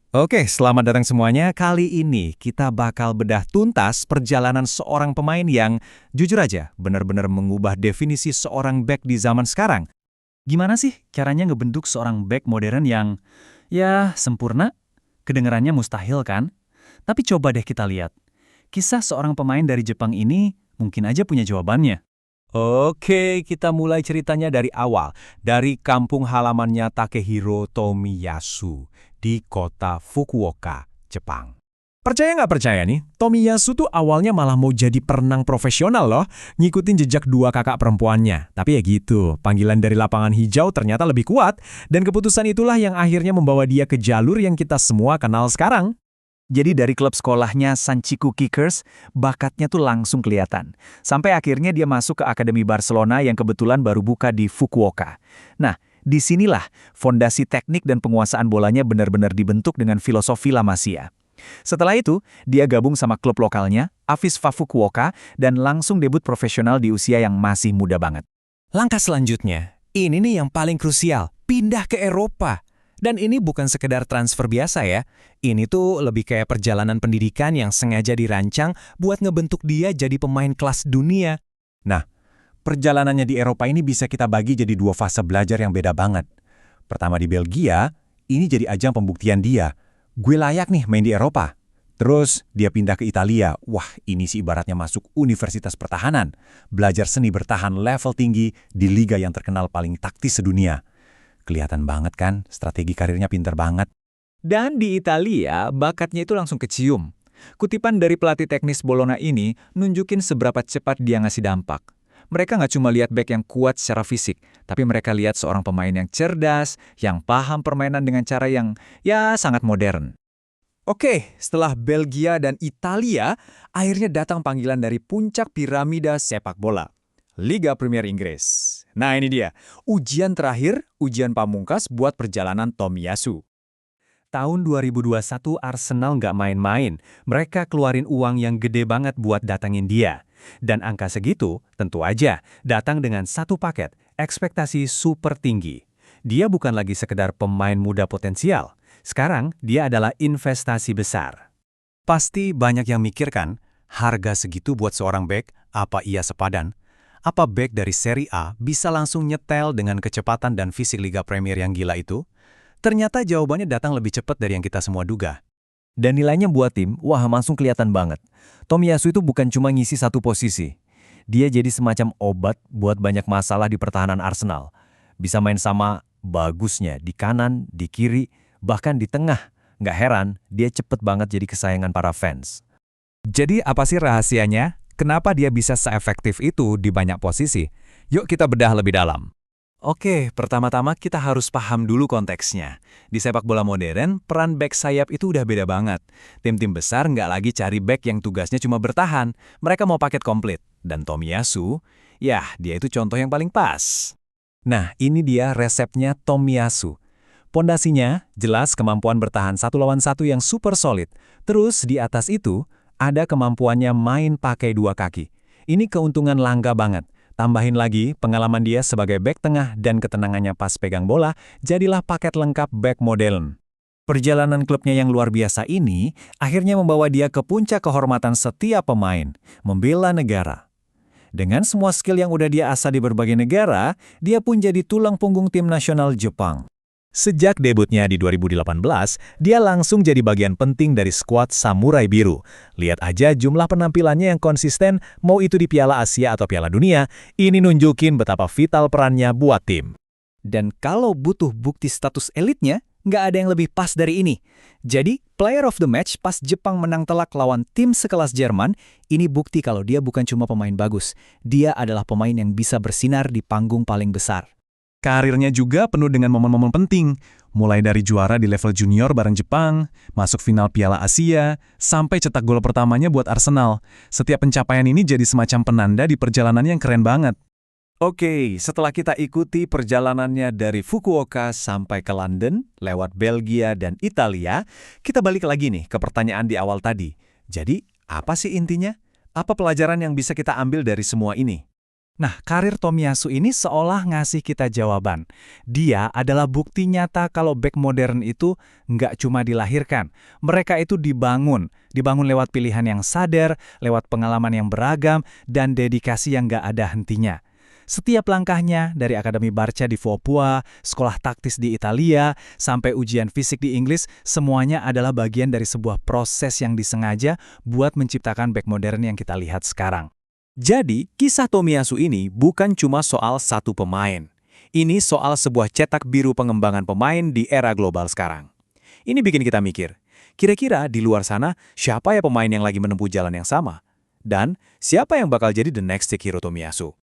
Oke, selamat datang semuanya. Kali ini kita bakal bedah tuntas perjalanan seorang pemain yang, jujur aja, benar-benar mengubah definisi seorang back di zaman sekarang. Gimana sih caranya ngebentuk seorang back modern yang, ya, sempurna? Kedengarannya mustahil kan? Tapi coba deh kita lihat. Kisah seorang pemain dari Jepang ini mungkin aja punya jawabannya. Oke, kita mulai ceritanya dari awal, dari kampung halamannya Takehiro Tomiyasu di kota Fukuoka, Jepang. Percaya nggak percaya nih, Tomiyasu tuh awalnya malah mau jadi perenang profesional loh, ngikutin jejak dua kakak perempuannya. Tapi ya gitu, panggilan dari lapangan hijau ternyata lebih kuat, dan keputusan itulah yang akhirnya membawa dia ke jalur yang kita semua kenal sekarang. Jadi dari klub sekolahnya Sanchiku Kickers, bakatnya tuh langsung kelihatan. Sampai akhirnya dia masuk ke Akademi Barcelona yang kebetulan baru buka di Fukuoka. Nah, disinilah fondasi teknik dan penguasaan bolanya benar-benar dibentuk dengan filosofi La Masia. Setelah itu, dia gabung sama klub lokalnya, Avispa Fukuoka, dan langsung debut profesional di usia yang masih muda banget. Langkah selanjutnya, ini nih yang paling krusial, pindah ke Eropa. Dan ini bukan sekedar transfer biasa ya, ini tuh lebih kayak perjalanan pendidikan yang sengaja dirancang buat ngebentuk dia jadi pemain kelas dunia. Nah, perjalanannya di Eropa ini bisa kita bagi jadi dua fase belajar yang beda banget. Pertama di Belgia, ini jadi ajang pembuktian dia. Gue layak nih main di Eropa. Terus dia pindah ke Italia. Wah, ini sih ibaratnya masuk universitas pertahanan. Belajar seni bertahan level tinggi di liga yang terkenal paling taktis sedunia. Kelihatan banget kan, strategi karirnya pinter banget. Dan di Italia, bakatnya itu langsung kecium. Kutipan dari pelatih teknis Bologna ini nunjukin seberapa cepat dia ngasih dampak. Mereka nggak cuma lihat back yang kuat secara fisik, tapi mereka lihat seorang pemain yang cerdas, yang paham permainan dengan cara yang, ya, sangat modern. Oke, setelah Belgia dan Italia, akhirnya datang panggilan dari puncak piramida sepak bola. Liga Premier Inggris. Nah ini dia, ujian terakhir, ujian pamungkas buat perjalanan Tomiyasu. Tahun 2021 Arsenal nggak main-main, mereka keluarin uang yang gede banget buat datangin dia. Dan angka segitu, tentu aja, datang dengan satu paket, ekspektasi super tinggi. Dia bukan lagi sekedar pemain muda potensial, sekarang dia adalah investasi besar. Pasti banyak yang mikir kan, harga segitu buat seorang bek, apa ia sepadan? Apa bek dari Serie A bisa langsung nyetel dengan kecepatan dan fisik Liga Premier yang gila itu? Ternyata jawabannya datang lebih cepat dari yang kita semua duga. Dan nilainya buat tim, wah langsung kelihatan banget. Tomiyasu itu bukan cuma ngisi satu posisi. Dia jadi semacam obat buat banyak masalah di pertahanan Arsenal. Bisa main sama bagusnya di kanan, di kiri, bahkan di tengah. Nggak heran, dia cepet banget jadi kesayangan para fans. Jadi apa sih rahasianya? Kenapa dia bisa seefektif itu di banyak posisi? Yuk kita bedah lebih dalam. Oke, pertama-tama kita harus paham dulu konteksnya. Di sepak bola modern, peran bek sayap itu udah beda banget. Tim-tim besar nggak lagi cari bek yang tugasnya cuma bertahan. Mereka mau paket komplit. Dan Tomiyasu, ya dia itu contoh yang paling pas. Nah, ini dia resepnya Tomiyasu. Pondasinya jelas kemampuan bertahan satu lawan satu yang super solid. Terus di atas itu, ada kemampuannya main pakai dua kaki. Ini keuntungan langka banget. Tambahin lagi pengalaman dia sebagai bek tengah dan ketenangannya pas pegang bola, jadilah paket lengkap bek modern. Perjalanan klubnya yang luar biasa ini akhirnya membawa dia ke puncak kehormatan setiap pemain, membela negara. Dengan semua skill yang udah dia asah di berbagai negara, dia pun jadi tulang punggung tim nasional Jepang. Sejak debutnya di 2018, dia langsung jadi bagian penting dari skuad Samurai Biru. Lihat aja jumlah penampilannya yang konsisten, mau itu di Piala Asia atau Piala Dunia, ini nunjukin betapa vital perannya buat tim. Dan kalau butuh bukti status elitnya, nggak ada yang lebih pas dari ini. Jadi, player of the match pas Jepang menang telak lawan tim sekelas Jerman, ini bukti kalau dia bukan cuma pemain bagus, dia adalah pemain yang bisa bersinar di panggung paling besar. Karirnya juga penuh dengan momen-momen penting, mulai dari juara di level junior bareng Jepang, masuk final Piala Asia, sampai cetak gol pertamanya buat Arsenal. Setiap pencapaian ini jadi semacam penanda di perjalanan yang keren banget. Oke, setelah kita ikuti perjalanannya dari Fukuoka sampai ke London, lewat Belgia dan Italia, kita balik lagi nih ke pertanyaan di awal tadi. Jadi, apa sih intinya? Apa pelajaran yang bisa kita ambil dari semua ini? Nah, karir Tomiyasu ini seolah ngasih kita jawaban. Dia adalah bukti nyata kalau bek modern itu nggak cuma dilahirkan. Mereka itu dibangun. Dibangun lewat pilihan yang sadar, lewat pengalaman yang beragam, dan dedikasi yang nggak ada hentinya. Setiap langkahnya, dari Akademi Barca di Papua, sekolah taktis di Italia, sampai ujian fisik di Inggris, semuanya adalah bagian dari sebuah proses yang disengaja buat menciptakan bek modern yang kita lihat sekarang. Jadi, kisah Tomiyasu ini bukan cuma soal satu pemain. Ini soal sebuah cetak biru pengembangan pemain di era global sekarang. Ini bikin kita mikir, kira-kira di luar sana siapa ya pemain yang lagi menempuh jalan yang sama? Dan siapa yang bakal jadi the next Sekiro Tomiyasu?